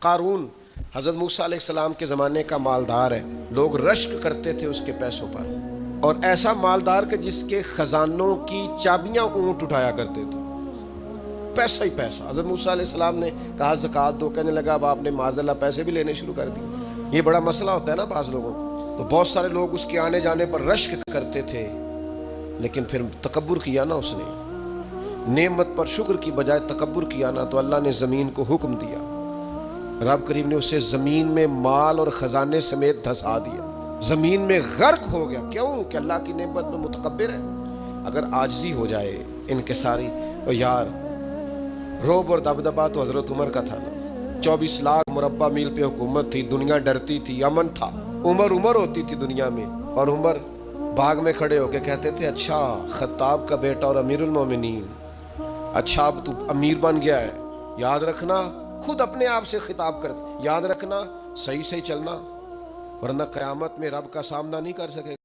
قارون حضرت موسیٰ علیہ السلام کے زمانے کا مالدار ہے، لوگ رشک کرتے تھے اس کے پیسوں پر، اور ایسا مالدار کہ جس کے خزانوں کی چابیاں اونٹ اٹھایا کرتے تھے، پیسہ ہی پیسہ۔ حضرت موسیٰ علیہ السلام نے کہا زکوٰۃ دو، کہنے لگا اب آپ نے معاذ اللہ پیسے بھی لینے شروع کر دیے۔ یہ بڑا مسئلہ ہوتا ہے نا بعض لوگوں کو، تو بہت سارے لوگ اس کے آنے جانے پر رشک کرتے تھے، لیکن پھر تکبر کیا نا، اس نے نعمت پر شکر کی بجائے تکبر کیا نا، تو اللہ نے زمین کو حکم دیا، رب کریم نے اسے زمین میں مال اور خزانے سمیت دھسا دیا، زمین میں غرق ہو گیا۔ کیوں؟ کہ اللہ کی نعمت میں متکبر ہے۔ اگر عاجزی ہو جائے انکساری، اور یار روب اور دبدبا تو حضرت عمر کا تھا نا، 24 لاکھ مربع میل پہ حکومت تھی، دنیا ڈرتی تھی، امن تھا، عمر ہوتی تھی دنیا میں، اور عمر باغ میں کھڑے ہو کے کہتے تھے اچھا خطاب کا بیٹا اور امیر المومنین، اچھا اب تو امیر بن گیا ہے، یاد رکھنا، خود اپنے آپ سے خطاب کر، یاد رکھنا صحیح چلنا، ورنہ قیامت میں رب کا سامنا نہیں کر سکے۔